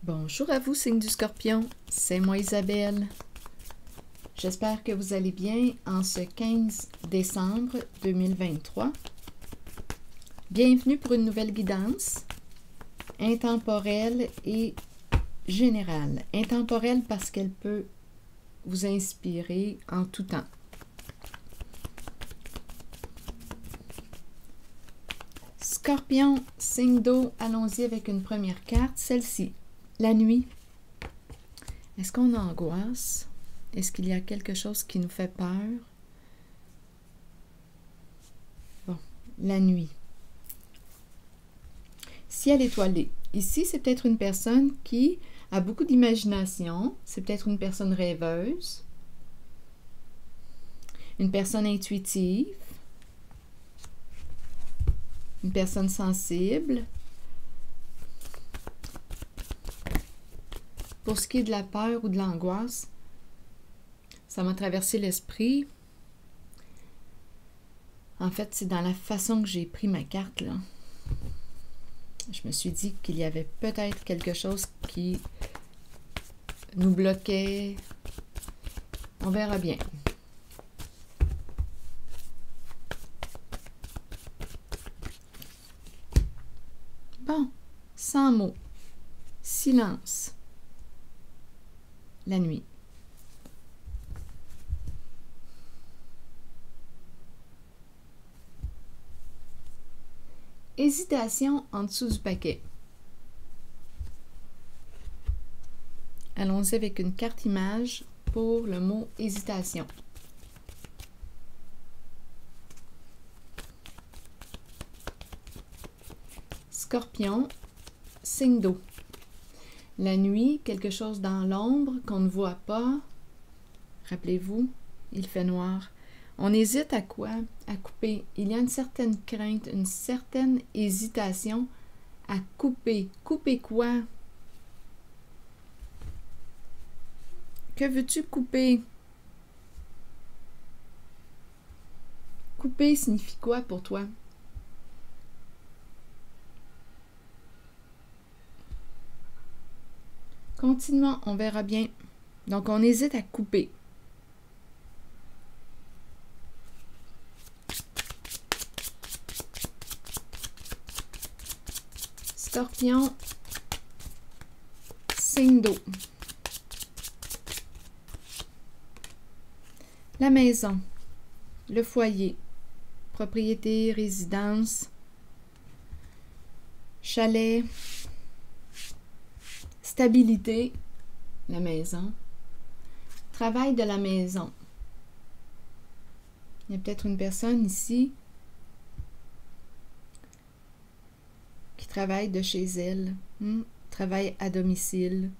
Bonjour à vous, signe du Scorpion, c'est moi Isabelle. J'espère que vous allez bien en ce 15 décembre 2023. Bienvenue pour une nouvelle guidance intemporelle et générale. Intemporelle parce qu'elle peut vous inspirer en tout temps. Scorpion, signe d'eau, allons-y avec une première carte, celle-ci. La nuit. Est-ce qu'on angoisse? Est-ce qu'il y a quelque chose qui nous fait peur? Bon, la nuit. Ciel étoilé. Ici, c'est peut-être une personne qui a beaucoup d'imagination. C'est peut-être une personne rêveuse. Une personne intuitive. Une personne sensible. Pour ce qui est de la peur ou de l'angoisse, ça m'a traversé l'esprit. En fait, c'est dans la façon que j'ai pris ma carte, là. Je me suis dit qu'il y avait peut-être quelque chose qui nous bloquait. On verra bien. Bon, sans mots. Silence. La nuit. Hésitation en dessous du paquet. Allons-y avec une carte image pour le mot hésitation. Scorpion, signe d'eau. La nuit, quelque chose dans l'ombre qu'on ne voit pas. Rappelez-vous, il fait noir. On hésite à quoi? À couper. Il y a une certaine crainte, une certaine hésitation à couper. Couper quoi? Que veux-tu couper? Couper signifie quoi pour toi? Continuons, on verra bien. Donc, on hésite à couper. Scorpion, signe d'eau. La maison, le foyer, propriété, résidence, chalet, stabilité, la maison, travail de la maison. Il y a peut-être une personne ici qui travaille de chez elle, travaille à domicile.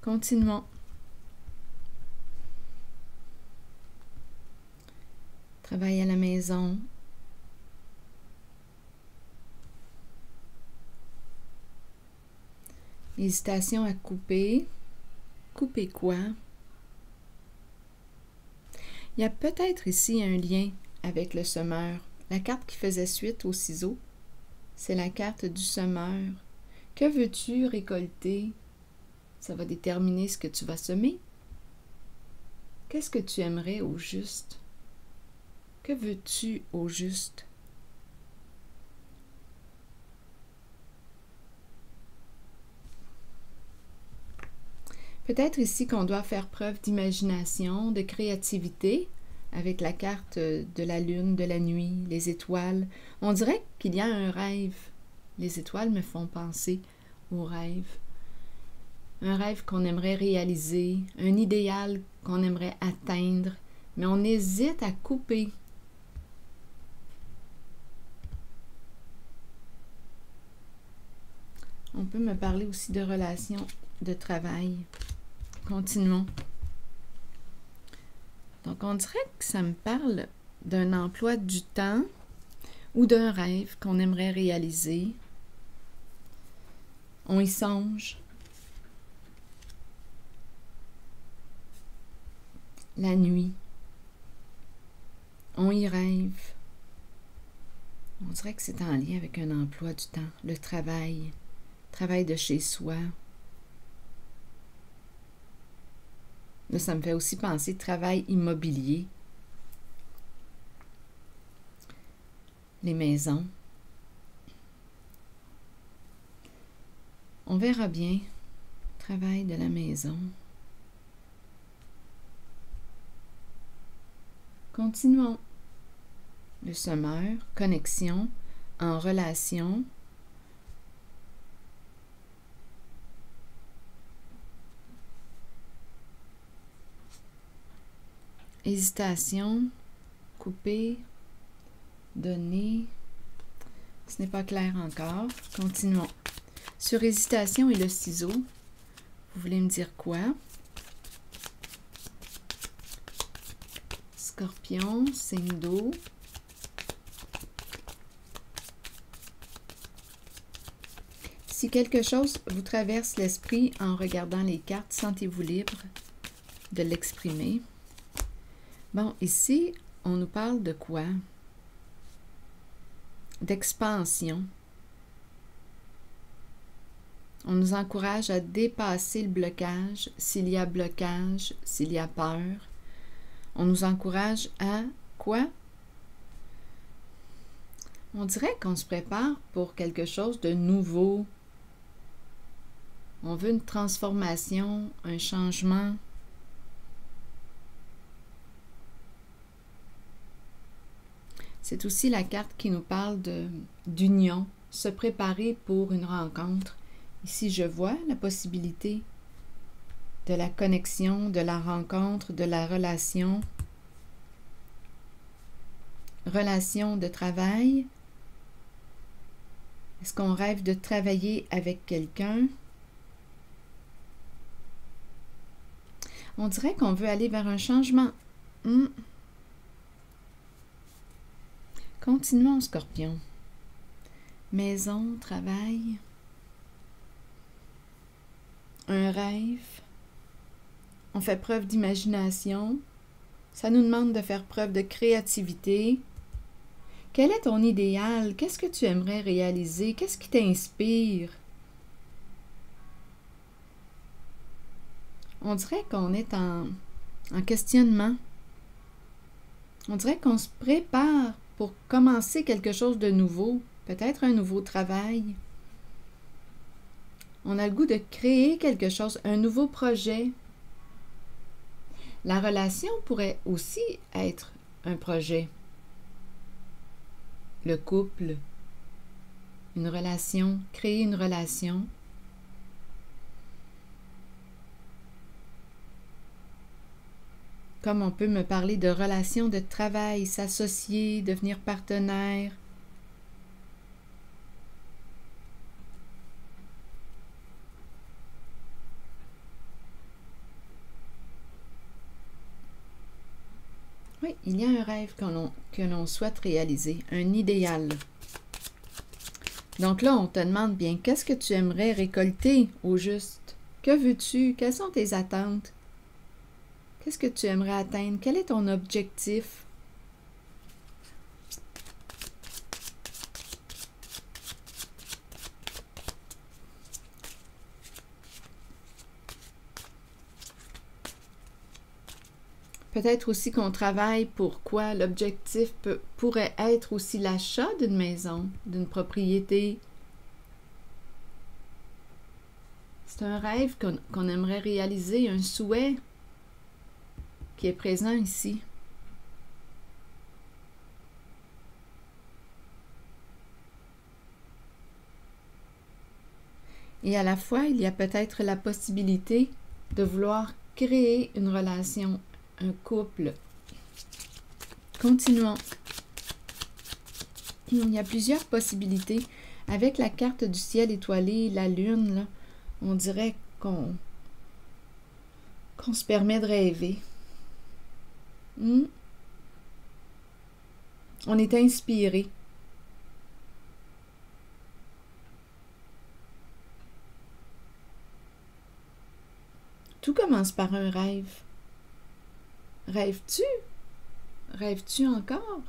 Continuons. Travail à la maison. Hésitation à couper. Couper quoi? Il y a peut-être ici un lien avec le semeur. La carte qui faisait suite au ciseau, c'est la carte du semeur. Que veux-tu récolter? Ça va déterminer ce que tu vas semer. Qu'est-ce que tu aimerais au juste? Que veux-tu au juste? Peut-être ici qu'on doit faire preuve d'imagination, de créativité, avec la carte de la lune, de la nuit, les étoiles. On dirait qu'il y a un rêve. Les étoiles me font penser au rêve. Un rêve qu'on aimerait réaliser, un idéal qu'on aimerait atteindre, mais on hésite à couper. On peut me parler aussi de relations de travail. Continuons. Donc, on dirait que ça me parle d'un emploi du temps ou d'un rêve qu'on aimerait réaliser. On y songe. La nuit. On y rêve. On dirait que c'est en lien avec un emploi du temps, le travail de chez soi. Là, ça me fait aussi penser travail immobilier. Les maisons. On verra bien. Travail de la maison. Continuons. Le semeur, connexion, en relation. Hésitation, couper, donner. Ce n'est pas clair encore. Continuons. Sur hésitation et le ciseau, vous voulez me dire quoi? Scorpion, signe d'eau. Si quelque chose vous traverse l'esprit en regardant les cartes, sentez-vous libre de l'exprimer. Bon, ici, on nous parle de quoi? D'expansion. On nous encourage à dépasser le blocage, s'il y a blocage, s'il y a peur. On nous encourage à quoi? On dirait qu'on se prépare pour quelque chose de nouveau. On veut une transformation, un changement. C'est aussi la carte qui nous parle d'union, se préparer pour une rencontre. Ici, je vois la possibilité de la connexion, de la rencontre, de la relation. Relation de travail. Est-ce qu'on rêve de travailler avec quelqu'un? On dirait qu'on veut aller vers un changement. Continuons, Scorpion. Maison, travail. Un rêve. On fait preuve d'imagination. Ça nous demande de faire preuve de créativité. Quel est ton idéal? Qu'est-ce que tu aimerais réaliser? Qu'est-ce qui t'inspire? On dirait qu'on est en questionnement. On dirait qu'on se prépare pour commencer quelque chose de nouveau, peut-être un nouveau travail. On a le goût de créer quelque chose, un nouveau projet. La relation pourrait aussi être un projet. Le couple, une relation, créer une relation. Comme on peut me parler de relations de travail, s'associer, devenir partenaire. Oui, il y a un rêve que l'on souhaite réaliser, un idéal. Donc là, on te demande bien, qu'est-ce que tu aimerais récolter au juste? Que veux-tu? Quelles sont tes attentes? Qu'est-ce que tu aimerais atteindre? Quel est ton objectif? Peut-être aussi qu'on travaille pour quoi? L'objectif pourrait être aussi l'achat d'une maison, d'une propriété. C'est un rêve qu'on aimerait réaliser, un souhait qui est présent ici. Et à la fois, il y a peut-être la possibilité de vouloir créer une relation, un couple. Continuons. Il y a plusieurs possibilités. Avec la carte du ciel étoilé, la lune, là, on dirait qu'on se permet de rêver. On est inspiré. Tout commence par un rêve. Rêves-tu? Rêves-tu encore?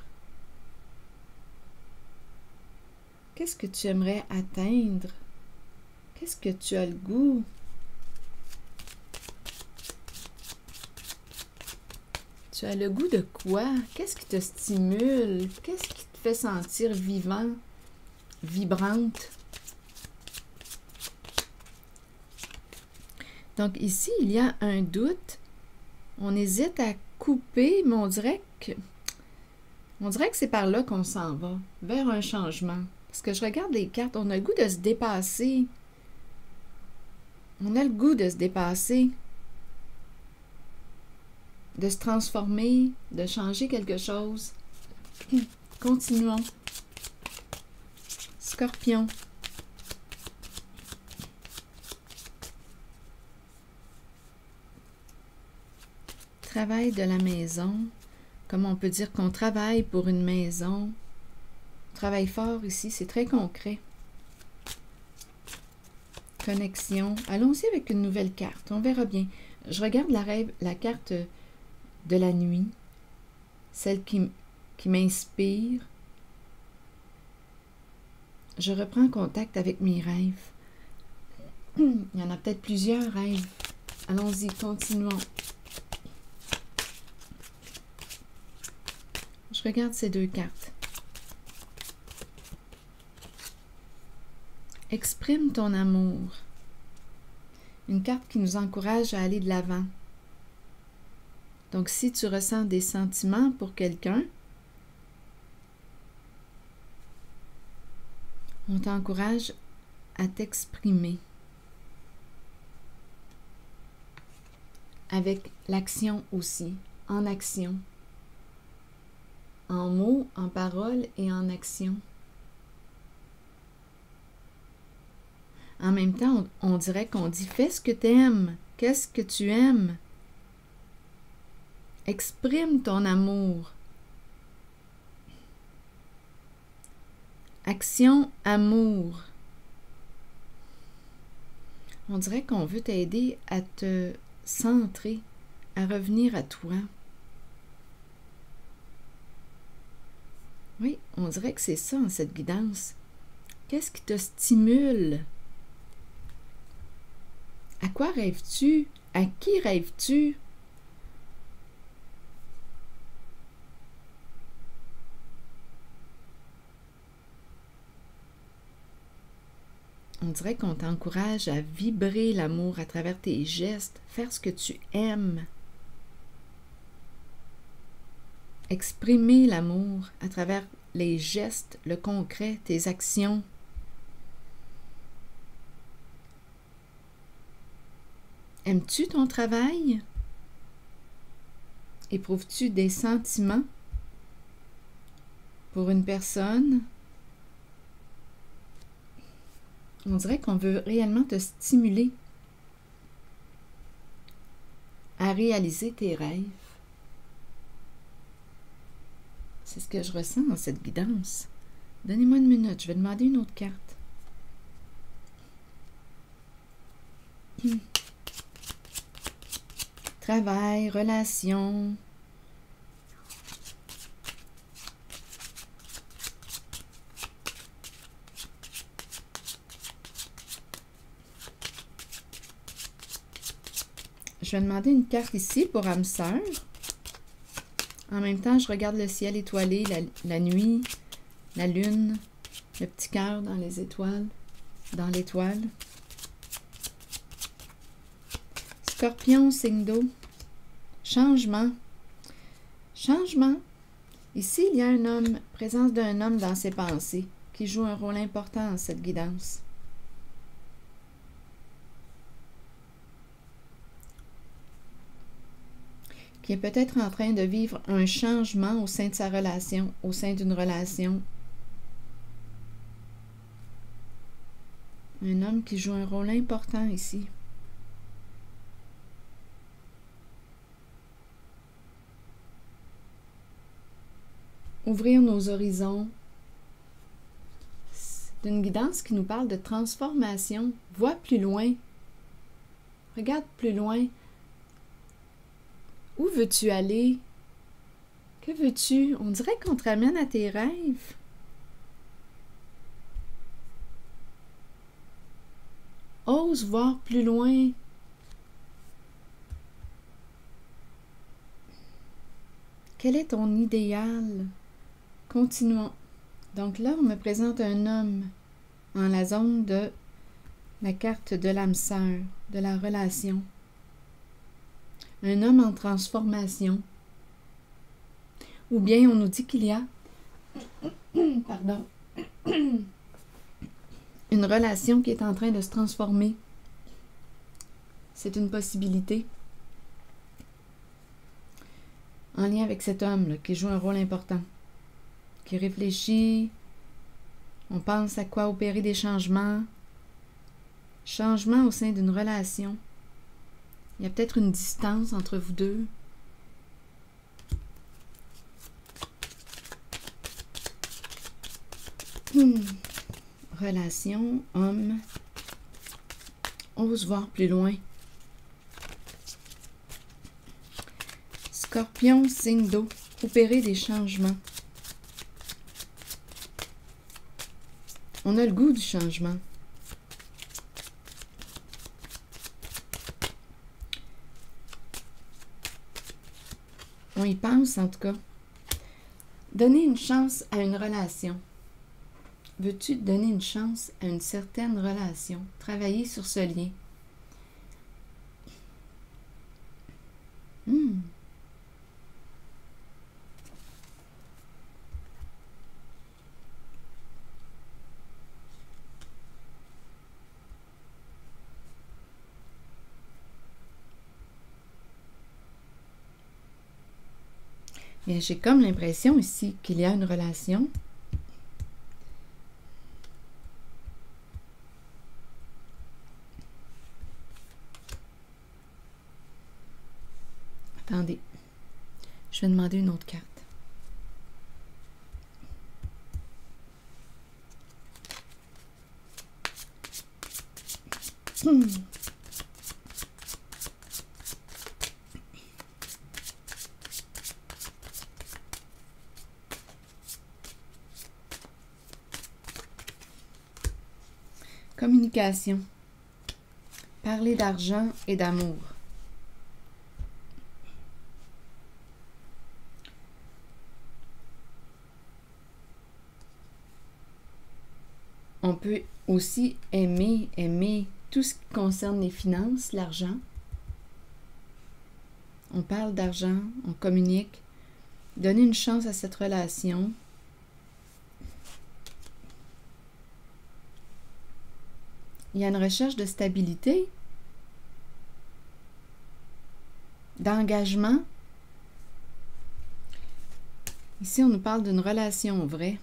Qu'est-ce que tu aimerais atteindre? Qu'est-ce que tu as le goût? Tu as le goût de quoi? Qu'est-ce qui te stimule? Qu'est-ce qui te fait sentir vivant, vibrante? Donc ici, il y a un doute. On hésite à couper, mais on dirait que c'est par là qu'on s'en va, vers un changement. Parce que je regarde les cartes, on a le goût de se dépasser. On a le goût de se dépasser, de se transformer, de changer quelque chose. Continuons. Scorpion. Travail de la maison. Comme on peut dire qu'on travaille pour une maison. On travaille fort ici, c'est très concret. Connexion. Allons-y avec une nouvelle carte, on verra bien. Je regarde la carte de la nuit, celle qui m'inspire. Je reprends contact avec mes rêves. Il y en a peut-être plusieurs rêves. Allons-y, continuons. Je regarde ces deux cartes. Exprime ton amour. Une carte qui nous encourage à aller de l'avant. Donc, si tu ressens des sentiments pour quelqu'un, on t'encourage à t'exprimer avec l'action aussi, en action, en mots, en paroles et en action. En même temps, on dirait qu'on dit « fais ce que tu aimes, qu'est-ce que tu aimes ?» Exprime ton amour. Action, amour. On dirait qu'on veut t'aider à te centrer, à revenir à toi. Oui, on dirait que c'est ça, cette guidance. Qu'est-ce qui te stimule? À quoi rêves-tu? À qui rêves-tu? On dirait qu'on t'encourage à vibrer l'amour à travers tes gestes, faire ce que tu aimes. Exprimer l'amour à travers les gestes, le concret, tes actions. Aimes-tu ton travail? Éprouves-tu des sentiments pour une personne? On dirait qu'on veut réellement te stimuler à réaliser tes rêves. C'est ce que je ressens dans cette guidance. Donnez-moi une minute, je vais demander une autre carte. Travail, relation. Je vais demander une carte ici pour âme sœur. En même temps, je regarde le ciel étoilé, la nuit, la lune, le petit cœur dans les étoiles, dans l'étoile. Scorpion, signe d'eau. Changement. Changement. Ici, il y a un homme, présence d'un homme dans ses pensées, qui joue un rôle important dans cette guidance. Qui est peut-être en train de vivre un changement au sein de sa relation, au sein d'une relation. Un homme qui joue un rôle important ici. Ouvrir nos horizons. C'est une guidance qui nous parle de transformation. Vois plus loin. Regarde plus loin. Où veux-tu aller? Que veux-tu? On dirait qu'on te ramène à tes rêves. Ose voir plus loin. Quel est ton idéal? Continuons. Donc là, on me présente un homme en la zone de la carte de l'âme sœur, de la relation. Un homme en transformation. Ou bien on nous dit qu'il y a pardon, une relation qui est en train de se transformer. C'est une possibilité. En lien avec cet homme là, qui joue un rôle important, qui réfléchit, on pense à quoi opérer des changements. Changement au sein d'une relation. Il y a peut-être une distance entre vous deux. Relation, homme. Ose voir plus loin. Scorpion, signe d'eau. Opérer des changements. On a le goût du changement. On y pense en tout cas. Donner une chance à une relation. Veux-tu donner une chance à une certaine relation? Travailler sur ce lien. Bien, j'ai comme l'impression ici qu'il y a une relation. Attendez, je vais demander une autre carte. Communication. Parler d'argent et d'amour. On peut aussi aimer tout ce qui concerne les finances, l'argent. On parle d'argent, on communique. Donner une chance à cette relation. Il y a une recherche de stabilité, d'engagement. Ici, on nous parle d'une relation vraie.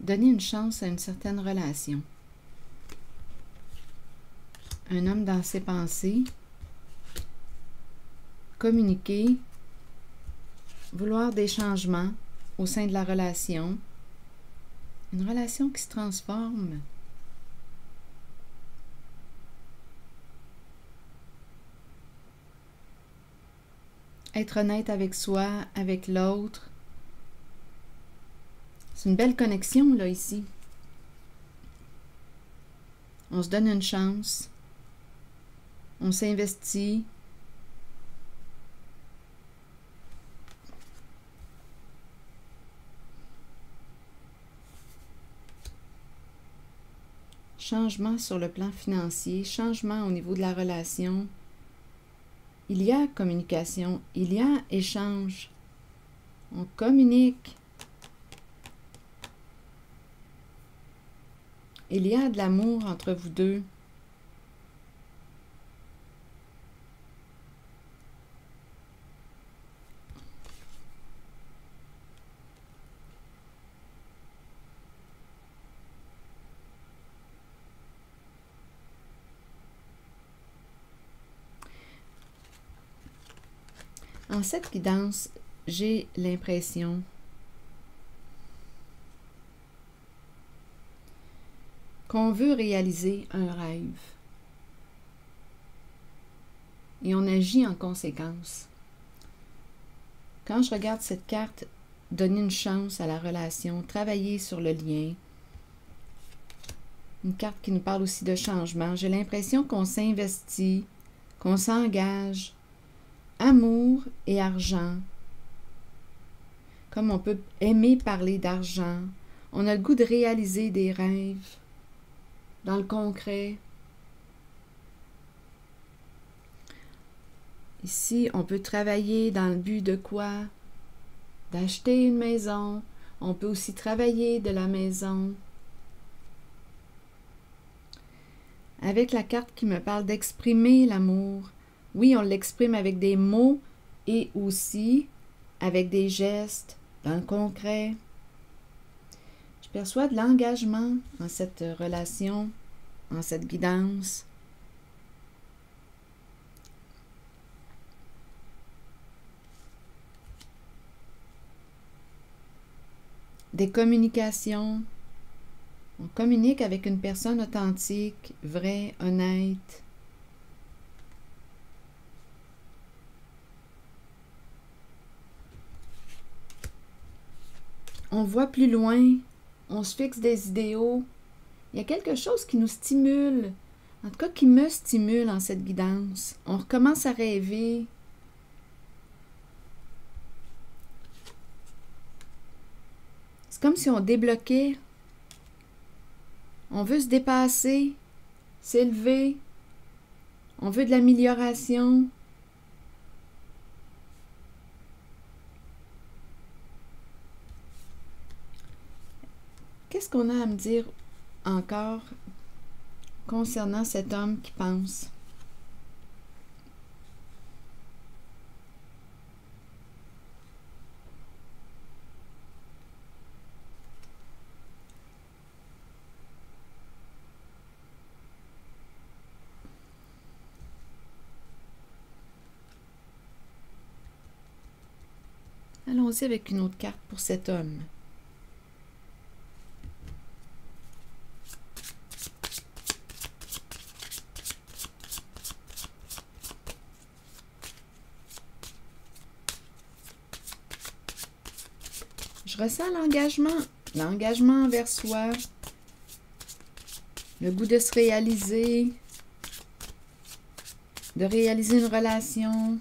Donner une chance à une certaine relation. Un homme dans ses pensées. Communiquer. Vouloir des changements au sein de la relation. Une relation qui se transforme. Être honnête avec soi, avec l'autre. C'est une belle connexion, là, ici. On se donne une chance. On s'investit. Changement sur le plan financier, changement au niveau de la relation. Il y a communication, il y a échange. On communique. Il y a de l'amour entre vous deux. En cette guidance, j'ai l'impression qu'on veut réaliser un rêve. Et on agit en conséquence. Quand je regarde cette carte, donner une chance à la relation, travailler sur le lien. Une carte qui nous parle aussi de changement. J'ai l'impression qu'on s'investit, qu'on s'engage. Amour et argent. Comme on peut aimer parler d'argent, on a le goût de réaliser des rêves dans le concret. Ici, on peut travailler dans le but de quoi? D'acheter une maison. On peut aussi travailler de la maison. Avec la carte qui me parle d'exprimer l'amour. Oui, on l'exprime avec des mots et aussi avec des gestes dans le concret. Je perçois de l'engagement en cette relation, en cette guidance. Des communications. On communique avec une personne authentique, vraie, honnête. On voit plus loin, on se fixe des idéaux. Il y a quelque chose qui nous stimule, en tout cas qui me stimule en cette guidance. On recommence à rêver. C'est comme si on débloquait. On veut se dépasser, s'élever. On veut de l'amélioration. Qu'est-ce qu'on a à me dire encore concernant cet homme qui pense? Allons-y avec une autre carte pour cet homme. Je ressens l'engagement envers soi, le goût de se réaliser, de réaliser une relation,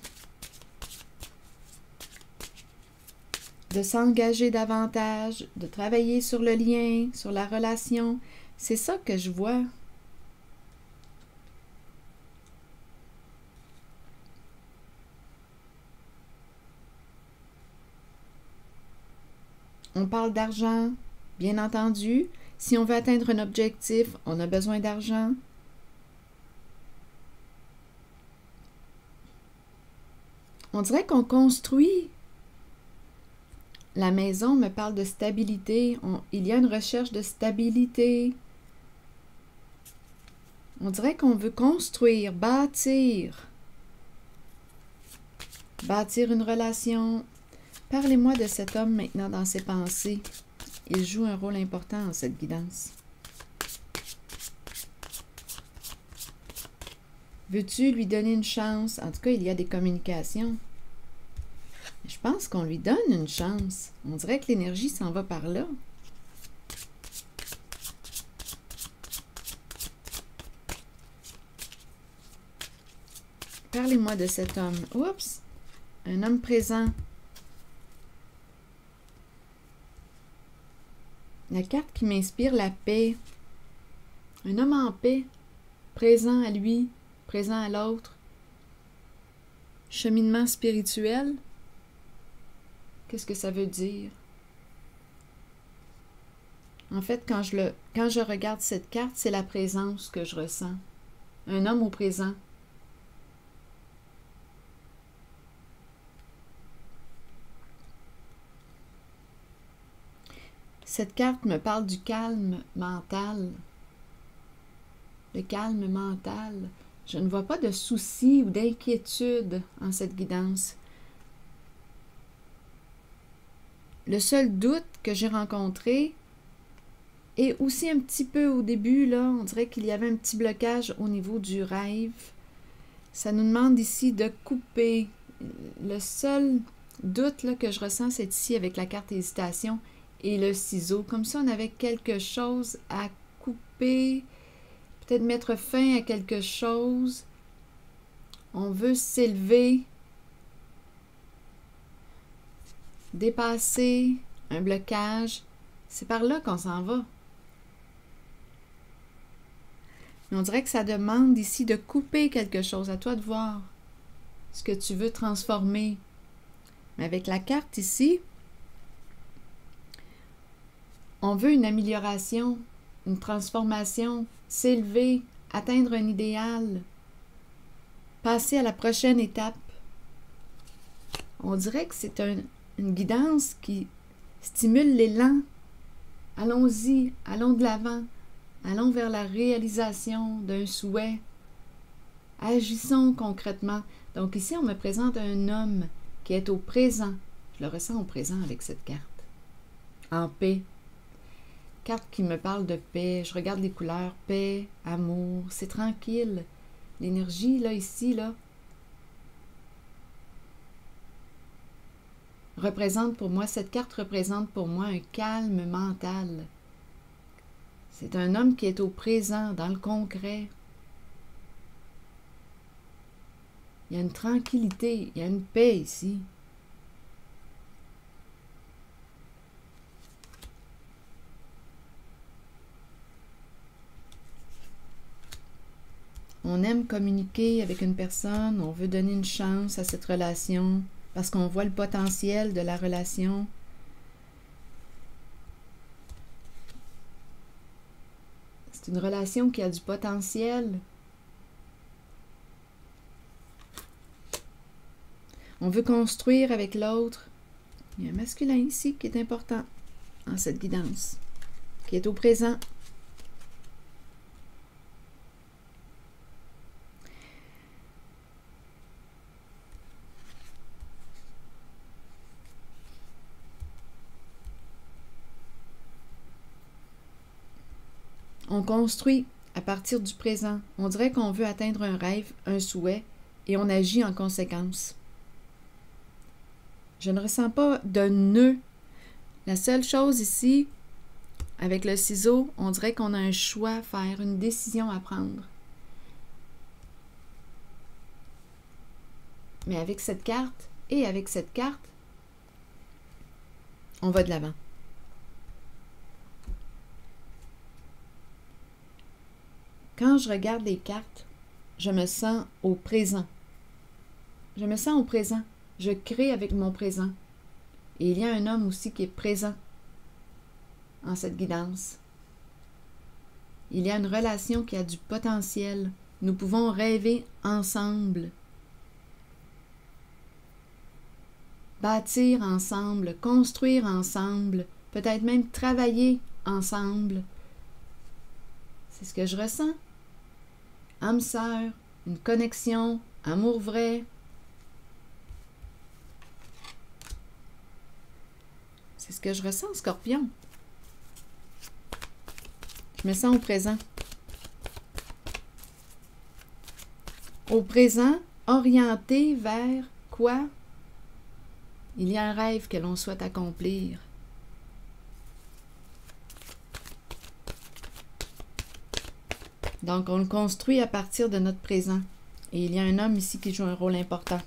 de s'engager davantage, de travailler sur le lien, sur la relation. C'est ça que je vois. On parle d'argent, bien entendu. Si on veut atteindre un objectif, on a besoin d'argent. On dirait qu'on construit. La maison me parle de stabilité. Il y a une recherche de stabilité. On dirait qu'on veut construire, bâtir. Bâtir une relation. Parlez-moi de cet homme maintenant dans ses pensées. Il joue un rôle important dans cette guidance. Veux-tu lui donner une chance? En tout cas, il y a des communications. Je pense qu'on lui donne une chance. On dirait que l'énergie s'en va par là. Parlez-moi de cet homme. Oups! Un homme présent. La carte qui m'inspire la paix. Un homme en paix, présent à lui, présent à l'autre. Cheminement spirituel. Qu'est-ce que ça veut dire? En fait, quand je regarde cette carte, c'est la présence que je ressens. Un homme au présent. Cette carte me parle du calme mental. Le calme mental. Je ne vois pas de soucis ou d'inquiétude en cette guidance. Le seul doute que j'ai rencontré, et aussi un petit peu au début, là, on dirait qu'il y avait un petit blocage au niveau du rêve. Ça nous demande ici de couper. doute là, que je ressens, c'est ici avec la carte hésitation et le ciseau. Comme si on avait quelque chose à couper, peut-être mettre fin à quelque chose. On veut s'élever, dépasser un blocage. C'est par là qu'on s'en va. Mais on dirait que ça demande ici de couper quelque chose. À toi de voir ce que tu veux transformer. Mais avec la carte ici, on veut une amélioration, une transformation, s'élever, atteindre un idéal, passer à la prochaine étape. On dirait que c'est une guidance qui stimule l'élan. Allons-y, allons de l'avant, allons vers la réalisation d'un souhait. Agissons concrètement. Donc ici, on me présente un homme qui est au présent. Je le ressens au présent avec cette carte. En paix. Carte qui me parle de paix. Je regarde les couleurs. Paix, amour. C'est tranquille. L'énergie, là, ici, là, représente pour moi, cette carte représente pour moi un calme mental. C'est un homme qui est au présent, dans le concret. Il y a une tranquillité, il y a une paix ici. On aime communiquer avec une personne, on veut donner une chance à cette relation parce qu'on voit le potentiel de la relation. C'est une relation qui a du potentiel. On veut construire avec l'autre. Il y a un masculin ici qui est important dans cette guidance, qui est au présent. On construit à partir du présent. On dirait qu'on veut atteindre un rêve, un souhait, et on agit en conséquence. Je ne ressens pas de nœud. La seule chose ici, avec le ciseau, on dirait qu'on a un choix à faire, une décision à prendre. Mais avec cette carte et avec cette carte, on va de l'avant. Quand je regarde les cartes, je me sens au présent. Je me sens au présent. Je crée avec mon présent. Et il y a un homme aussi qui est présent en cette guidance. Il y a une relation qui a du potentiel. Nous pouvons rêver ensemble. Bâtir ensemble, construire ensemble, peut-être même travailler ensemble. C'est ce que je ressens. Âme sœur, une connexion, amour vrai. C'est ce que je ressens, Scorpion. Je me sens au présent. Au présent, orienté vers quoi? Il y a un rêve que l'on souhaite accomplir. Donc, on le construit à partir de notre présent. Et il y a un homme ici qui joue un rôle important.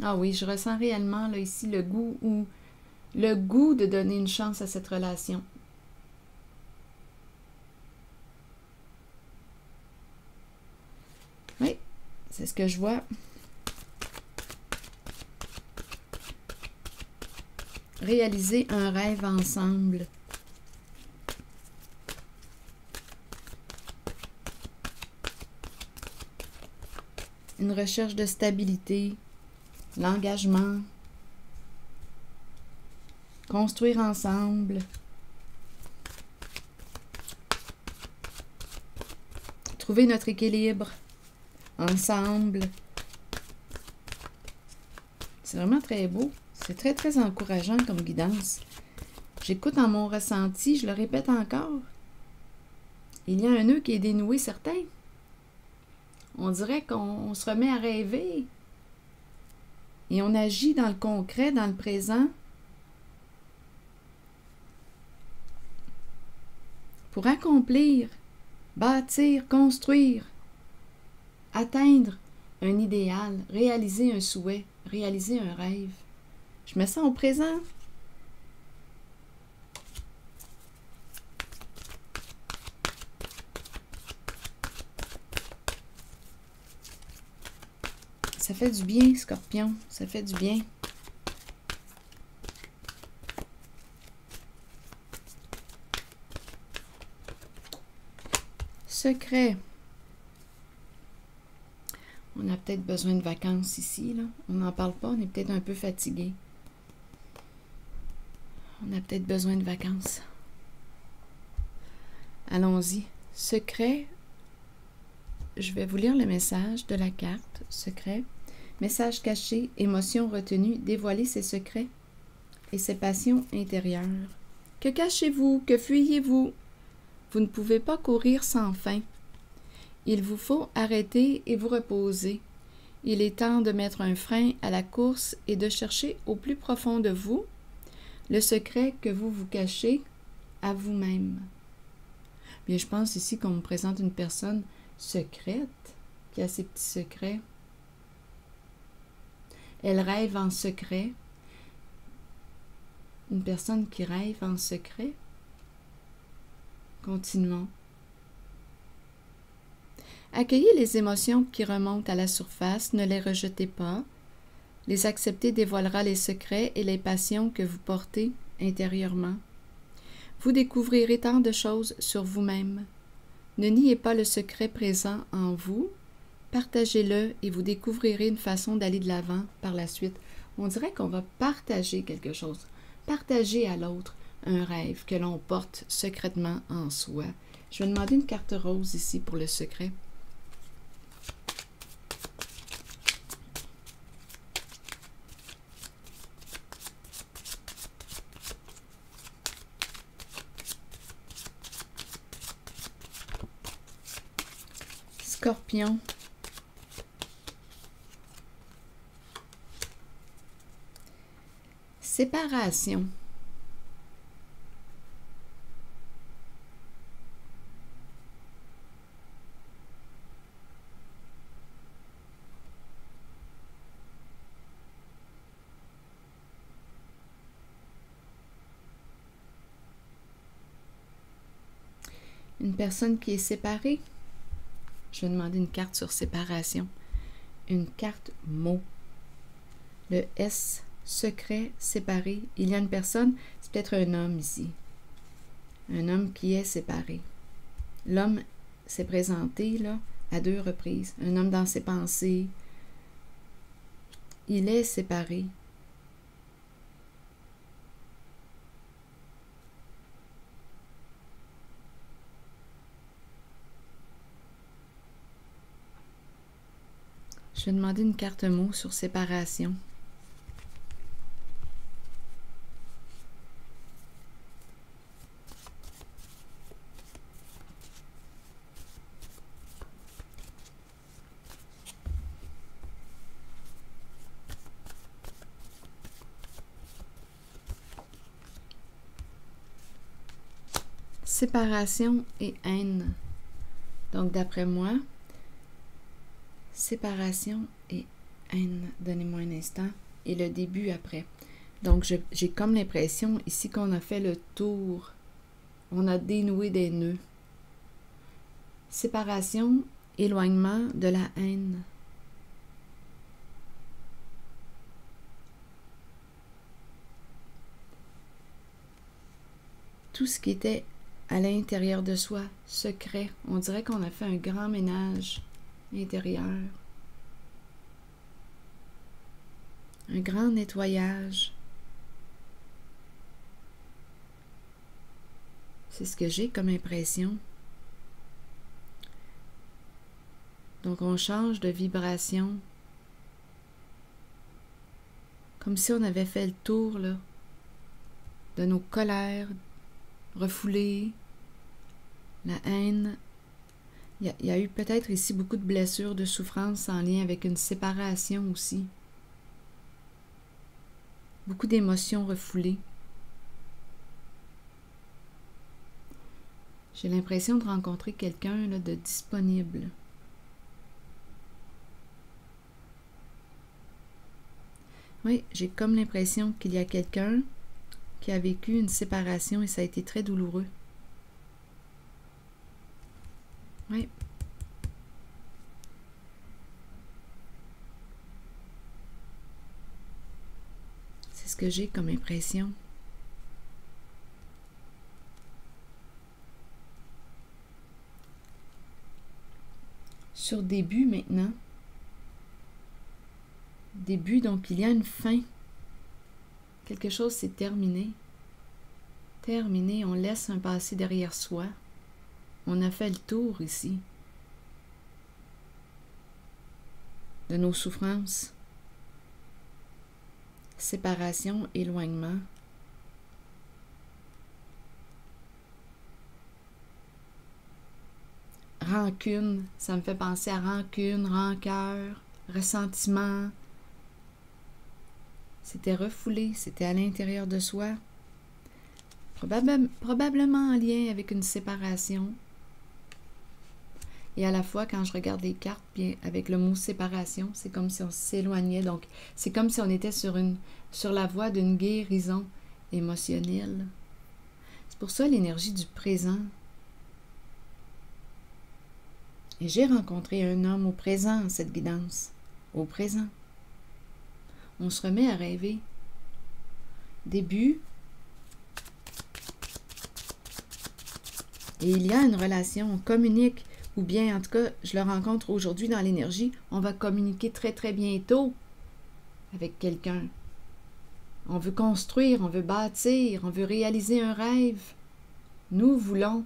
Ah oui, je ressens réellement là ici le goût de donner une chance à cette relation. Oui, c'est ce que je vois. Réaliser un rêve ensemble. Une recherche de stabilité, l'engagement, construire ensemble, trouver notre équilibre ensemble. C'est vraiment très beau. C'est très, très encourageant comme guidance. J'écoute en mon ressenti, je le répète encore. Il y a un nœud qui est dénoué, certain. On dirait qu'on se remet à rêver. Et on agit dans le concret, dans le présent, pour accomplir, bâtir, construire, atteindre un idéal, réaliser un souhait, réaliser un rêve. Je me sens au présent. Ça fait du bien, Scorpion, ça fait du bien. Secret. On a peut-être besoin de vacances ici, là. On n'en parle pas, on est peut-être un peu fatigué. On a peut-être besoin de vacances. Allons-y. Secret. Je vais vous lire le message de la carte. Secret. Message caché, émotion retenue, dévoiler ses secrets et ses passions intérieures. Que cachez-vous? Que fuyez-vous? Vous ne pouvez pas courir sans fin. Il vous faut arrêter et vous reposer. Il est temps de mettre un frein à la course et de chercher au plus profond de vous le secret que vous vous cachez à vous-même. Bien, je pense ici qu'on me présente une personne secrète qui a ses petits secrets. Elle rêve en secret. Une personne qui rêve en secret. Continuons. Accueillez les émotions qui remontent à la surface, ne les rejetez pas. Les accepter dévoilera les secrets et les passions que vous portez intérieurement. Vous découvrirez tant de choses sur vous-même. Ne niez pas le secret présent en vous. Partagez-le et vous découvrirez une façon d'aller de l'avant par la suite. On dirait qu'on va partager quelque chose. Partager à l'autre un rêve que l'on porte secrètement en soi. Je vais demander une carte rose ici pour le secret. Scorpion. Séparation. Une personne qui est séparée. Je vais demander une carte sur séparation. Une carte mot. Le S, secret, séparé. Il y a une personne, c'est peut-être un homme ici. Un homme qui est séparé. L'homme s'est présenté là à 2 reprises. Un homme dans ses pensées. Il est séparé. Je vais demander une carte mot sur séparation. Séparation et haine. Donc, d'après moi, séparation et haine. Donnez-moi un instant. Et le début après. Donc, j'ai comme l'impression ici qu'on a fait le tour. On a dénoué des nœuds. Séparation, éloignement de la haine. Tout ce qui était à l'intérieur de soi, secret. On dirait qu'on a fait un grand ménage intérieur. Un grand nettoyage. C'est ce que j'ai comme impression. Donc on change de vibration. Comme si on avait fait le tour, là, de nos colères refoulées, la haine. Il y a eu peut-être ici beaucoup de blessures, de souffrances en lien avec une séparation aussi. Beaucoup d'émotions refoulées. J'ai l'impression de rencontrer quelqu'un là, de disponible. Oui, j'ai comme l'impression qu'il y a quelqu'un qui a vécu une séparation et ça a été très douloureux. Oui. C'est ce que j'ai comme impression. Sur début maintenant. Début, donc il y a une fin. Quelque chose s'est terminé. Terminé, on laisse un passé derrière soi. On a fait le tour ici. De nos souffrances. Séparation, éloignement. Rancune, ça me fait penser à rancune, rancœur, ressentiment. C'était refoulé, c'était à l'intérieur de soi. Probablement en lien avec une séparation. Et à la fois, quand je regarde les cartes, bien avec le mot séparation, c'est comme si on s'éloignait. Donc, c'est comme si on était sur la voie d'une guérison émotionnelle. C'est pour ça l'énergie du présent. Et j'ai rencontré un homme au présent, cette guidance. Au présent. On se remet à rêver. Début. Et il y a une relation, on communique. Ou bien, en tout cas, je le rencontre aujourd'hui dans l'énergie. On va communiquer très, très bientôt avec quelqu'un. On veut construire, on veut bâtir, on veut réaliser un rêve. Nous voulons.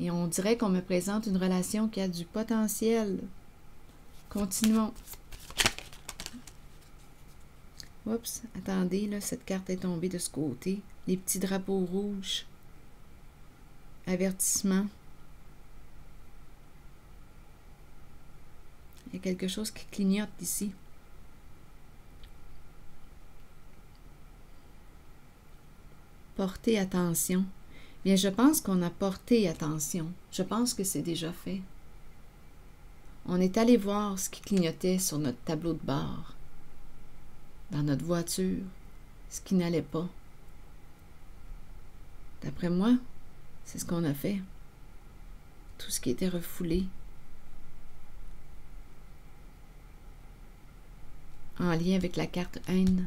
Et on dirait qu'on me présente une relation qui a du potentiel. Continuons. Oups, attendez, là, cette carte est tombée de ce côté. Les petits drapeaux rouges. Avertissement. Il y a quelque chose qui clignote ici. Portez attention. Bien, je pense qu'on a porté attention. Je pense que c'est déjà fait. On est allé voir ce qui clignotait sur notre tableau de bord, dans notre voiture, ce qui n'allait pas. D'après moi, c'est ce qu'on a fait. Tout ce qui était refoulé. En lien avec la carte haine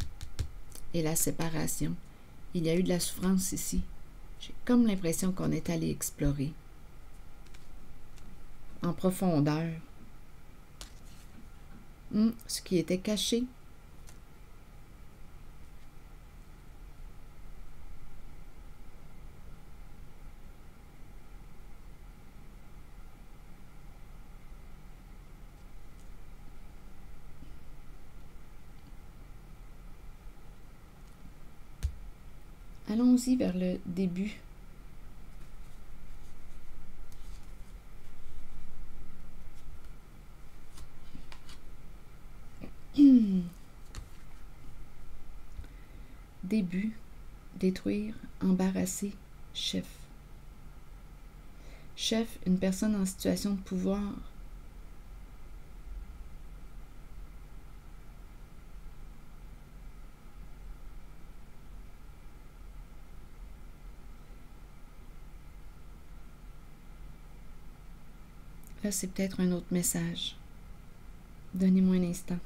et la séparation. Il y a eu de la souffrance ici. J'ai comme l'impression qu'on est allé explorer. En profondeur. Ce qui était caché. Allons-y vers le début. Début, détruire, embarrasser, chef. Chef, une personne en situation de pouvoir. Là, c'est peut-être un autre message. Donnez-moi un instant.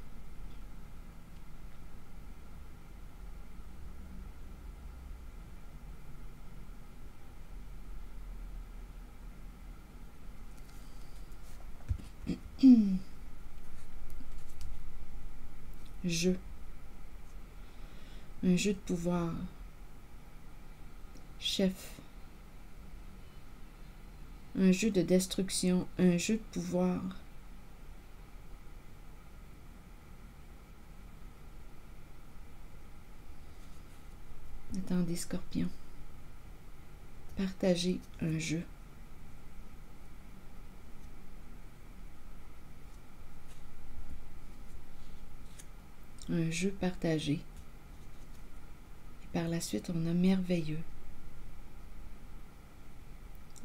Jeu. Un jeu de pouvoir. Chef. Un jeu de destruction. Un jeu de pouvoir. Attendez, Scorpion. Partager un jeu. Un jeu partagé. Et par la suite, on a merveilleux.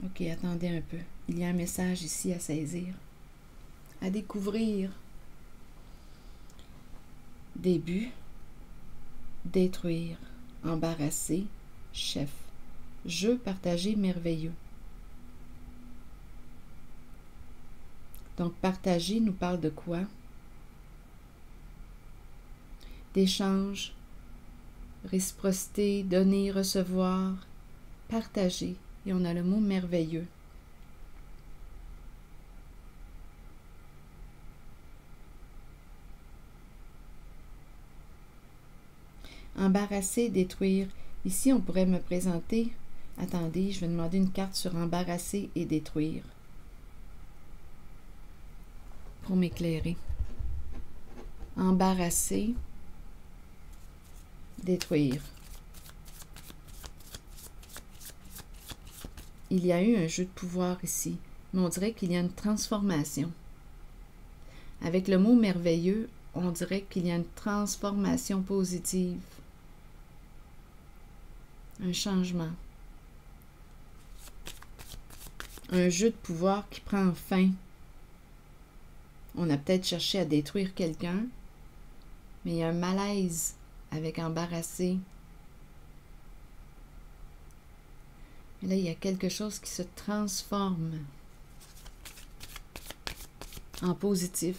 Ok, attendez un peu. Il y a un message ici à saisir, à découvrir. Début, détruire, embarrasser, chef. Jeu partagé merveilleux. Donc, partager nous parle de quoi? D'échange, réciprocité, donner, recevoir, partager. Et on a le mot merveilleux. Embarrasser, détruire. Ici, on pourrait me présenter. Attendez, je vais demander une carte sur embarrasser et détruire pour m'éclairer. Embarrasser, détruire. Il y a eu un jeu de pouvoir ici, mais on dirait qu'il y a une transformation. Avec le mot merveilleux, on dirait qu'il y a une transformation positive. Un changement. Un jeu de pouvoir qui prend fin. On a peut-être cherché à détruire quelqu'un, mais il y a un malaise avec embarrasser. Et là, il y a quelque chose qui se transforme en positif.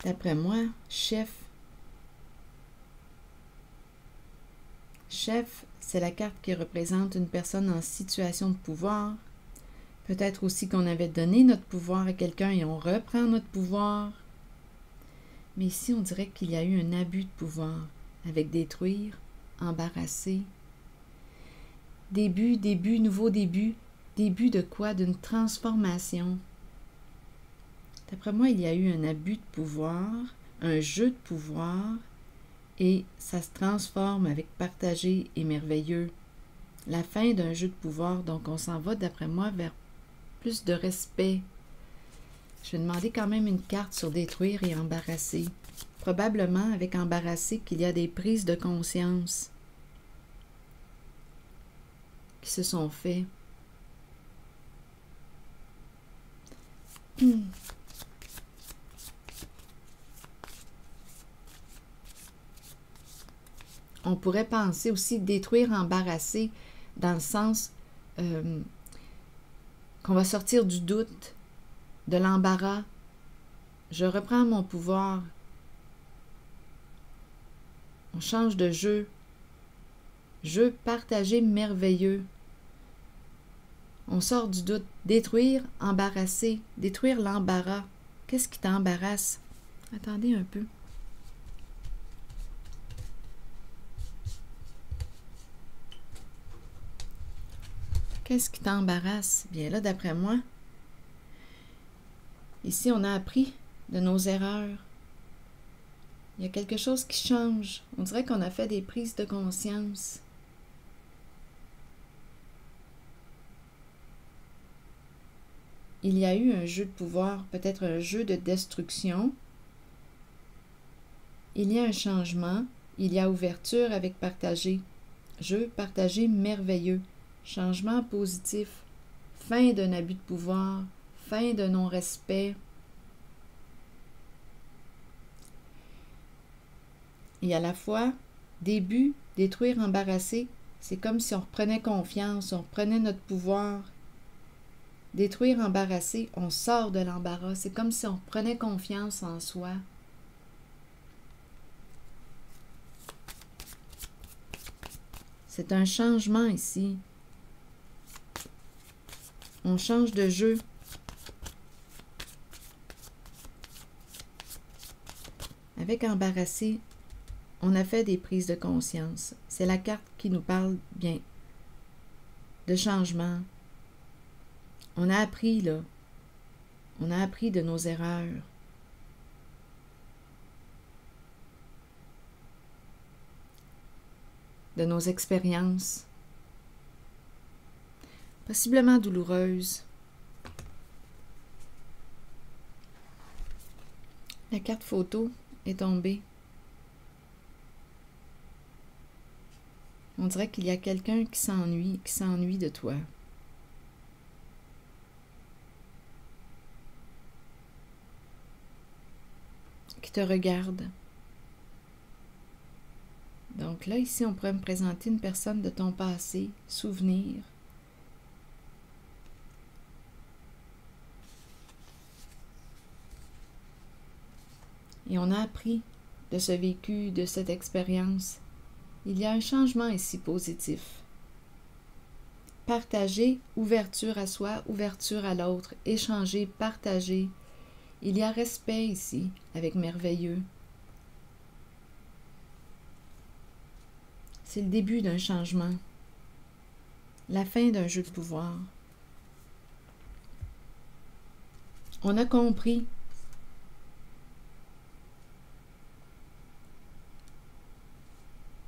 D'après moi, chef. Chef, c'est la carte qui représente une personne en situation de pouvoir. Peut-être aussi qu'on avait donné notre pouvoir à quelqu'un et on reprend notre pouvoir. Mais ici, on dirait qu'il y a eu un abus de pouvoir avec détruire, embarrasser. Début, nouveau début. Début de quoi? D'une transformation. D'après moi, il y a eu un abus de pouvoir, un jeu de pouvoir, et ça se transforme avec partagé et merveilleux. La fin d'un jeu de pouvoir, donc on s'en va, d'après moi, vers plus de respect. Je vais demander quand même une carte sur détruire et embarrasser. Probablement avec embarrasser qu'il y a des prises de conscience qui se sont faites. On pourrait penser aussi détruire, embarrasser, dans le sens qu'on va sortir du doute, de l'embarras. Je reprends mon pouvoir. On change de jeu. Jeu partagé merveilleux. On sort du doute. Détruire, embarrasser. Détruire l'embarras. Qu'est-ce qui t'embarrasse? Attendez un peu. Qu'est-ce qui t'embarrasse? Bien là, d'après moi, ici, on a appris de nos erreurs. Il y a quelque chose qui change. On dirait qu'on a fait des prises de conscience. Il y a eu un jeu de pouvoir, peut-être un jeu de destruction. Il y a un changement. Il y a ouverture avec partager. Jeu partagé merveilleux. Changement positif. Fin d'un abus de pouvoir. Fin de non-respect. Et à la fois, début, détruire, embarrasser, c'est comme si on reprenait confiance, on reprenait notre pouvoir. Détruire, embarrasser, on sort de l'embarras. C'est comme si on reprenait confiance en soi. C'est un changement ici. On change de jeu. Avec embarrasser, on a fait des prises de conscience. C'est la carte qui nous parle bien de changement. On a appris, là. On a appris de nos erreurs. de nos expériences, possiblement douloureuses. La carte photo est tombée. On dirait qu'il y a quelqu'un qui s'ennuie de toi. Qui te regarde. Donc là, ici, on pourrait me présenter une personne de ton passé, souvenir. Et on a appris de ce vécu, de cette expérience. Il y a un changement ici positif. Partager, ouverture à soi, ouverture à l'autre, échanger, partager. Il y a respect ici, avec merveilleux. C'est le début d'un changement, la fin d'un jeu de pouvoir. On a compris.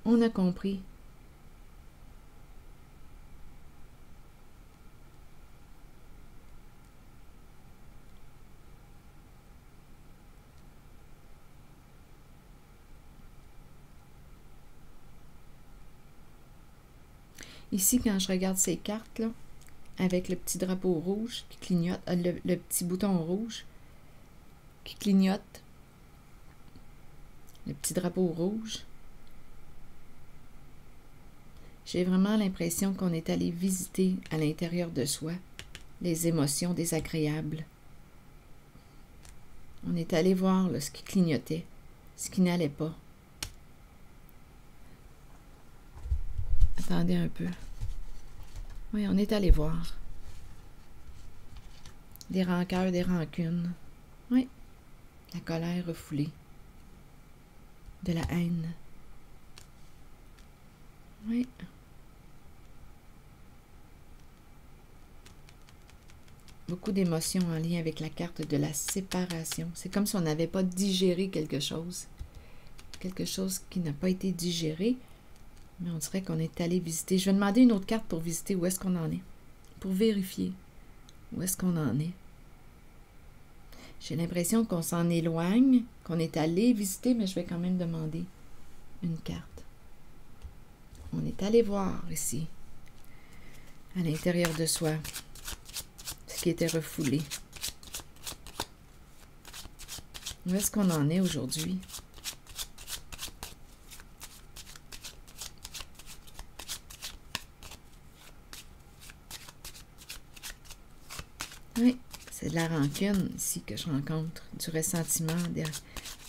On a compris. Ici, quand je regarde ces cartes, là, avec le petit drapeau rouge qui clignote, le petit bouton rouge qui clignote, le petit drapeau rouge, j'ai vraiment l'impression qu'on est allé visiter à l'intérieur de soi les émotions désagréables. On est allé voir là, ce qui clignotait, ce qui n'allait pas. Attendez un peu. Oui, on est allé voir. Des rancœurs, des rancunes. Oui. La colère refoulée. De la haine. Oui. Beaucoup d'émotions en lien avec la carte de la séparation. C'est comme si on n'avait pas digéré quelque chose. Quelque chose qui n'a pas été digéré. Mais on dirait qu'on est allé visiter. Je vais demander une autre carte pour visiter où est-ce qu'on en est. Pour vérifier où est-ce qu'on en est. J'ai l'impression qu'on s'en éloigne, qu'on est allé visiter, mais je vais quand même demander une carte. On est allé voir ici, à l'intérieur de soi, ce qui était refoulé. Où est-ce qu'on en est aujourd'hui? Oui, c'est de la rancune ici que je rencontre, du ressentiment, de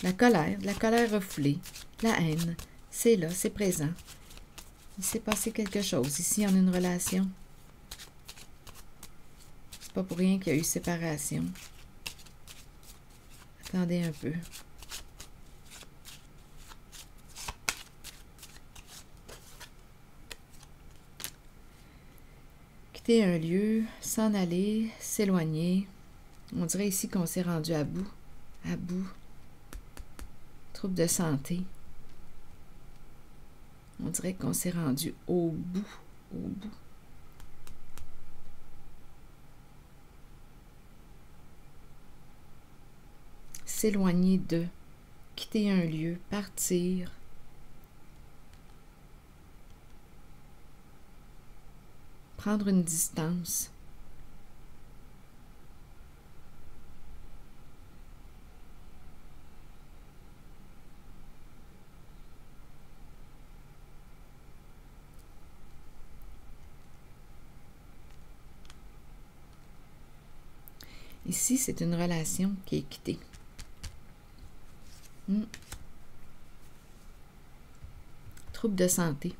la colère refoulée, la haine. C'est là, c'est présent. Il s'est passé quelque chose. Ici, on a une relation. C'est pas pour rien qu'il y a eu séparation. Attendez un peu. Quitter un lieu, s'en aller, s'éloigner. On dirait ici qu'on s'est rendu à bout. À bout. Trouble de santé. On dirait qu'on s'est rendu au bout. Au bout. S'éloigner de. Quitter un lieu. Partir. Prendre une distance. Ici, c'est une relation qui est quittée. Trouble de santé.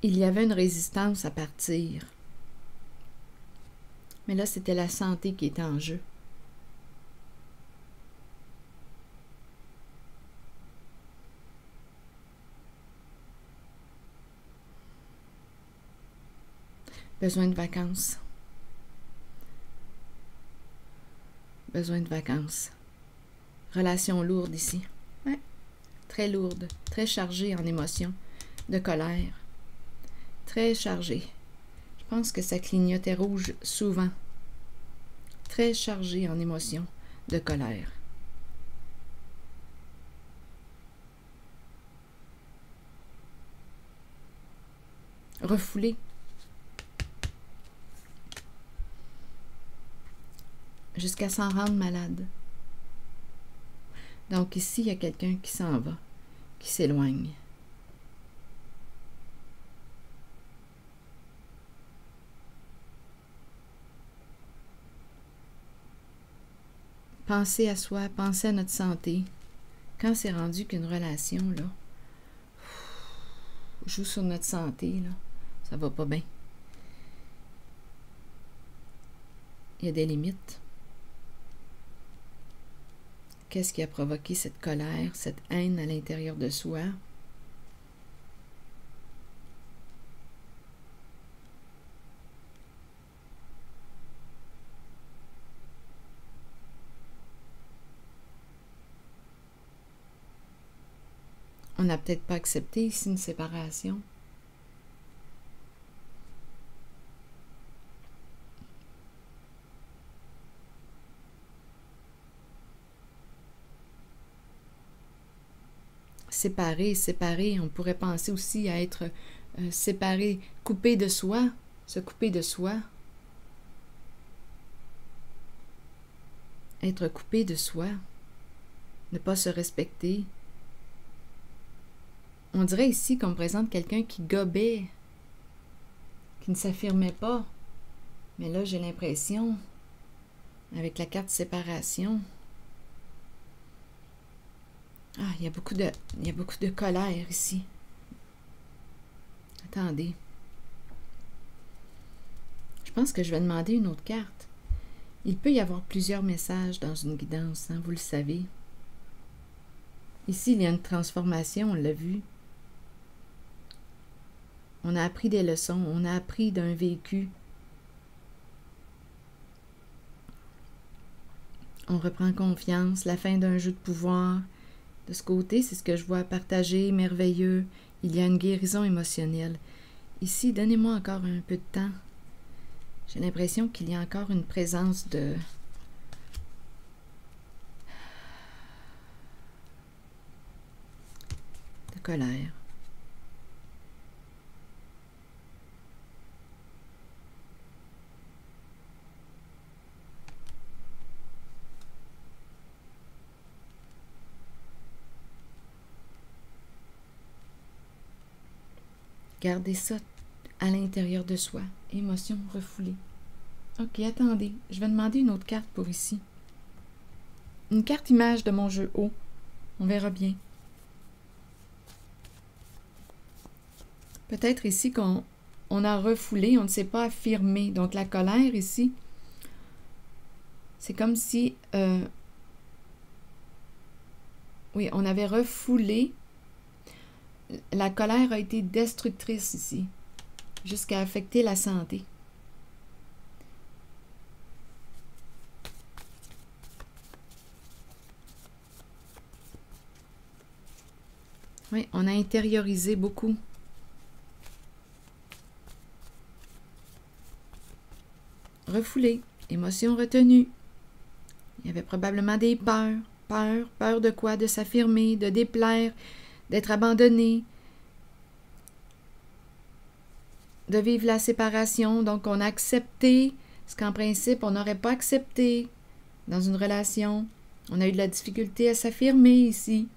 Il y avait une résistance à partir. Mais là, c'était la santé qui était en jeu. Besoin de vacances. besoin de vacances. Relation lourde ici. Ouais. Très lourde, très chargée en émotions, de colère. Très chargée. Je pense que ça clignotait rouge souvent. Très chargée en émotions, de colère. Refoulée. Jusqu'à s'en rendre malade. Donc ici, il y a quelqu'un qui s'en va, qui s'éloigne. Pensez à soi, pensez à notre santé. Quand c'est rendu qu'une relation, là, joue sur notre santé, là, ça va pas bien. Il y a des limites. Qu'est-ce qui a provoqué cette colère, cette haine à l'intérieur de soi? On n'a peut-être pas accepté ici une séparation. Séparé, on pourrait penser aussi à être séparé, coupé de soi, se couper de soi. Être coupé de soi, ne pas se respecter. On dirait ici qu'on me présente quelqu'un qui gobait, qui ne s'affirmait pas. Mais là, j'ai l'impression, avec la carte séparation, il y a beaucoup de colère ici. Attendez. Je pense que je vais demander une autre carte. Il peut y avoir plusieurs messages dans une guidance, hein, vous le savez. Ici, il y a une transformation, on l'a vu. On a appris des leçons, on a appris d'un vécu. On reprend confiance, la fin d'un jeu de pouvoir. De ce côté, c'est ce que je vois partager, merveilleux. Il y a une guérison émotionnelle. Ici, donnez-moi encore un peu de temps. J'ai l'impression qu'il y a encore une présence de colère. Gardez ça à l'intérieur de soi. Émotion refoulée. Ok, attendez. Je vais demander une autre carte pour ici. Une carte image de mon jeu haut. On verra bien. Peut-être ici qu'on a refoulé, on ne s'est pas affirmé. Donc la colère ici, c'est comme si... oui, on avait refoulé. La colère a été destructrice ici, jusqu'à affecter la santé. Oui, on a intériorisé beaucoup. Refoulé, émotion retenue. Il y avait probablement des peurs. Peur de quoi? De s'affirmer, de déplaire, d'être abandonné, de vivre la séparation. Donc, on a accepté ce qu'en principe, on n'aurait pas accepté dans une relation. On a eu de la difficulté à s'affirmer ici.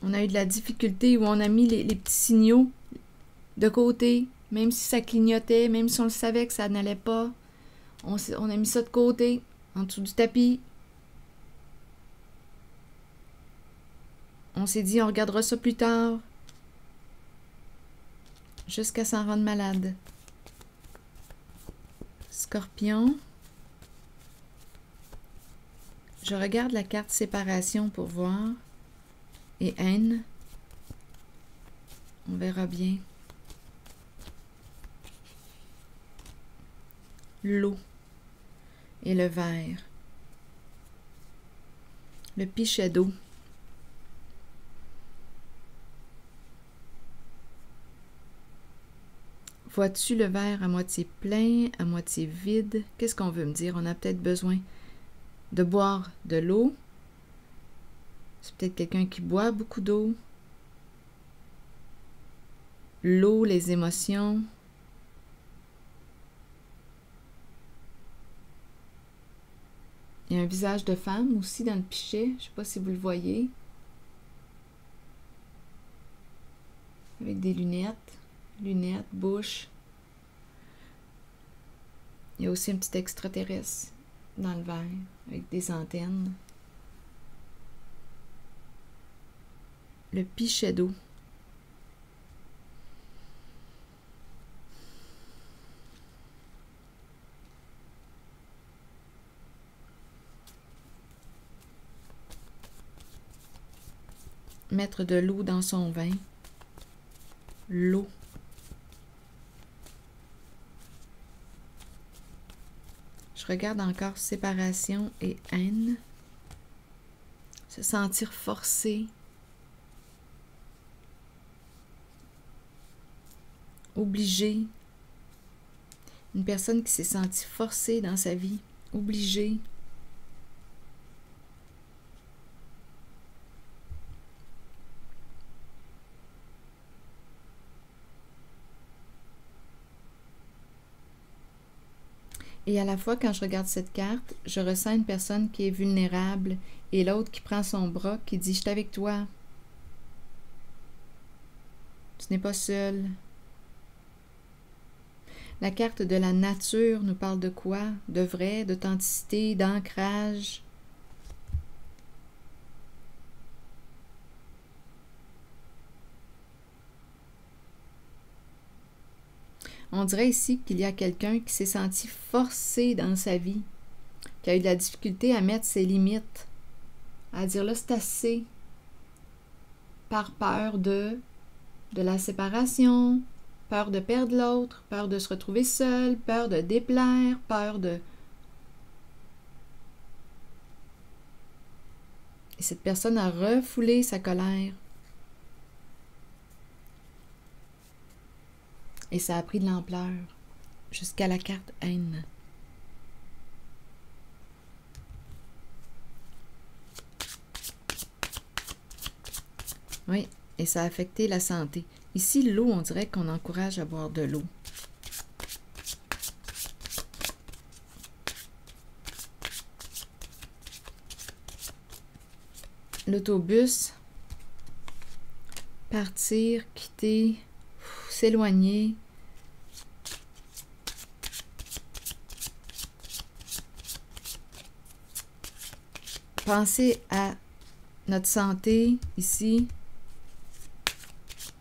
On a eu de la difficulté où on a mis les petits signaux de côté, même si ça clignotait, même si on le savait que ça n'allait pas. On a mis ça de côté, en dessous du tapis. On s'est dit, on regardera ça plus tard. Jusqu'à s'en rendre malade. Scorpion. Je regarde la carte séparation pour voir. Et haine. On verra bien. l'eau et le verre. Le pichet d'eau. Vois-tu le verre à moitié plein, à moitié vide? Qu'est-ce qu'on veut me dire? On a peut-être besoin de boire de l'eau. C'est peut-être quelqu'un qui boit beaucoup d'eau. L'eau, les émotions. Il y a un visage de femme aussi dans le pichet. Je ne sais pas si vous le voyez. Avec des lunettes. Lunettes, bouche. Il y a aussi un petit extraterrestre dans le verre avec des antennes. Le pichet d'eau. Mettre de l'eau dans son vin. L'eau. Je regarde encore séparation et haine. Se sentir forcé. Obligé. Une personne qui s'est sentie forcée dans sa vie. Obligée. Et à la fois, quand je regarde cette carte, je ressens une personne qui est vulnérable et l'autre qui prend son bras, qui dit « Je suis avec toi. Tu n'es pas seul. » La carte de la nature nous parle de quoi? De vrai, d'authenticité, d'ancrage. On dirait ici qu'il y a quelqu'un qui s'est senti forcé dans sa vie, qui a eu de la difficulté à mettre ses limites, à dire là c'est assez, par peur de la séparation, peur de perdre l'autre, peur de se retrouver seul, peur de déplaire, peur de... Et cette personne a refoulé sa colère. Et ça a pris de l'ampleur jusqu'à la carte haine. Oui, et ça a affecté la santé. Ici, l'eau, on dirait qu'on encourage à boire de l'eau. L'autobus, partir, quitter, s'éloigner. Penser à notre santé ici.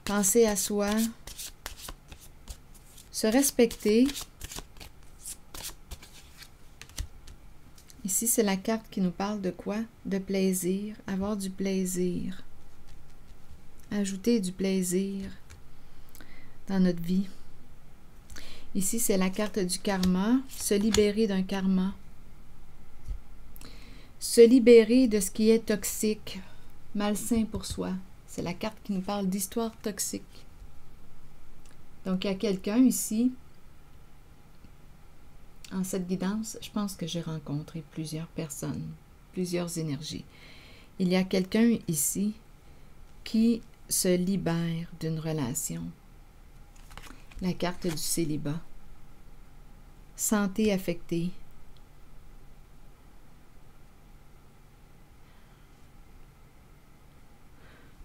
Penser à soi. Se respecter. Ici, c'est la carte qui nous parle de quoi? De plaisir. Avoir du plaisir. Ajouter du plaisir dans notre vie. Ici, c'est la carte du karma. Se libérer d'un karma. Se libérer de ce qui est toxique, malsain pour soi. C'est la carte qui nous parle d'histoire toxique. Donc, il y a quelqu'un ici, en cette guidance, je pense que j'ai rencontré plusieurs personnes, plusieurs énergies. Il y a quelqu'un ici qui se libère d'une relation. La carte du célibat. Santé affectée.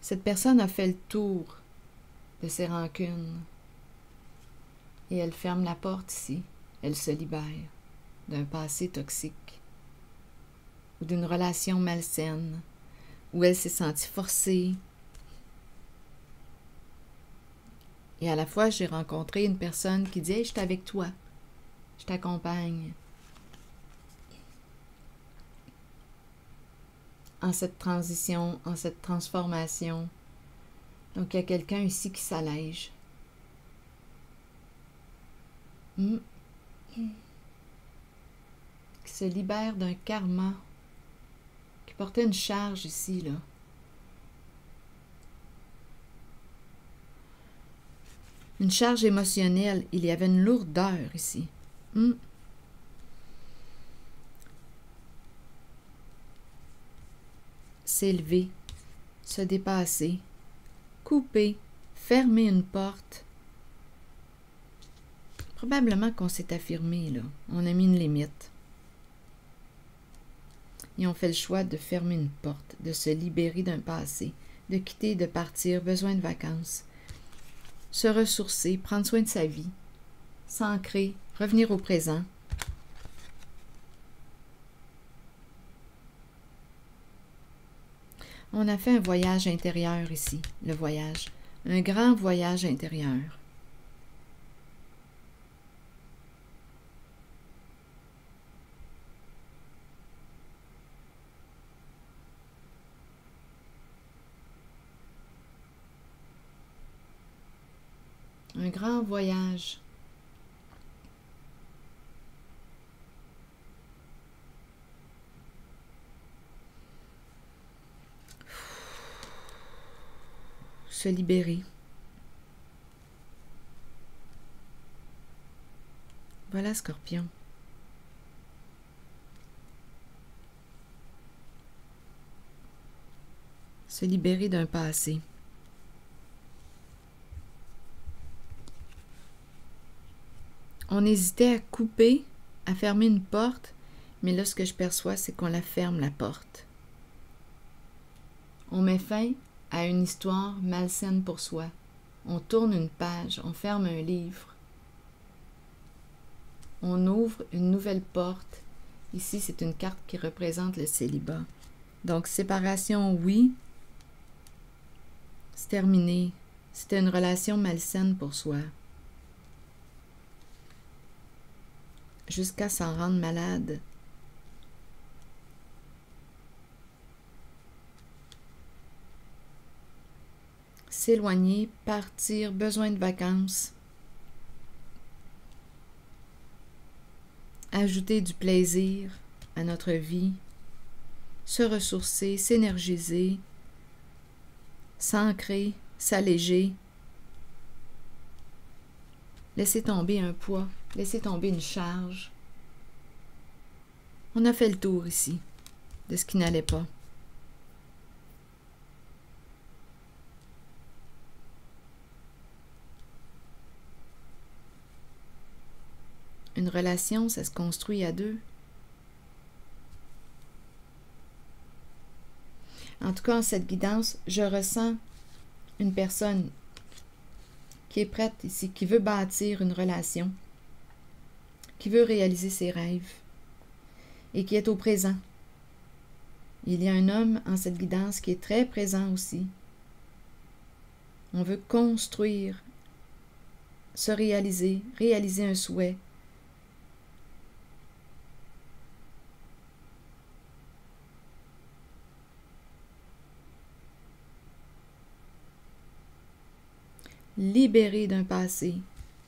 Cette personne a fait le tour de ses rancunes et elle ferme la porte ici. Elle se libère d'un passé toxique ou d'une relation malsaine où elle s'est sentie forcée. Et à la fois, j'ai rencontré une personne qui dit « Hey, je suis avec toi, je t'accompagne. » En cette transition, en cette transformation. Donc, il y a quelqu'un ici qui s'allège. se libère d'un karma qui portait une charge ici, là. Une charge émotionnelle. Il y avait une lourdeur ici. S'élever, se dépasser, couper, fermer une porte. Probablement qu'on s'est affirmé, là. On a mis une limite. Et on fait le choix de fermer une porte, de se libérer d'un passé, de quitter, de partir, besoin de vacances. Se ressourcer, prendre soin de sa vie, s'ancrer, revenir au présent. On a fait un voyage intérieur ici, le voyage, un grand voyage intérieur. Un grand voyage. Se libérer. Voilà, Scorpion. Se libérer d'un passé. On hésitait à couper, à fermer une porte, mais là, ce que je perçois, c'est qu'on la ferme, la porte. On met fin à une histoire malsaine pour soi. On tourne une page, on ferme un livre. On ouvre une nouvelle porte. Ici, c'est une carte qui représente le célibat. Donc, séparation, oui. C'est terminé. C'était une relation malsaine pour soi. Jusqu'à s'en rendre malade. S'éloigner, partir, besoin de vacances. Ajouter du plaisir à notre vie. Se ressourcer, s'énergiser. S'ancrer, s'alléger. Laisser tomber un poids, laisser tomber une charge. On a fait le tour ici de ce qui n'allait pas. Une relation, ça se construit à deux. En tout cas, en cette guidance, je ressens une personne qui est prête ici, qui veut bâtir une relation, qui veut réaliser ses rêves et qui est au présent. Il y a un homme en cette guidance qui est très présent aussi. On veut construire, se réaliser, réaliser un souhait. Libérer d'un passé,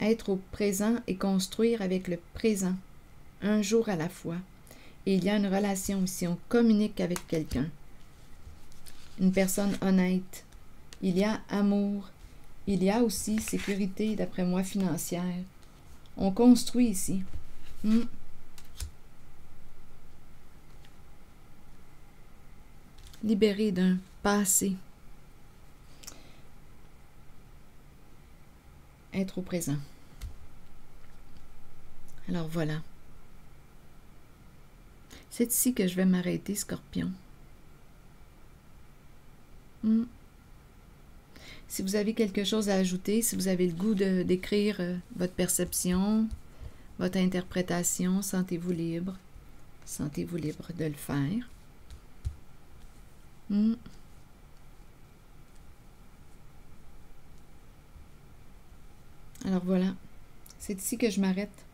être au présent et construire avec le présent, un jour à la fois. Et il y a une relation ici, on communique avec quelqu'un, une personne honnête. Il y a amour, il y a aussi sécurité, d'après moi, financière. On construit ici. Libérer d'un passé. Être au présent. Alors voilà. C'est ici que je vais m'arrêter, Scorpion. Si vous avez quelque chose à ajouter, si vous avez le goût d'écrire votre perception, votre interprétation, sentez-vous libre. Sentez-vous libre de le faire. Alors voilà, c'est ici que je m'arrête.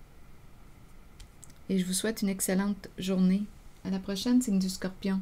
Et je vous souhaite une excellente journée. À la prochaine, signe du Scorpion.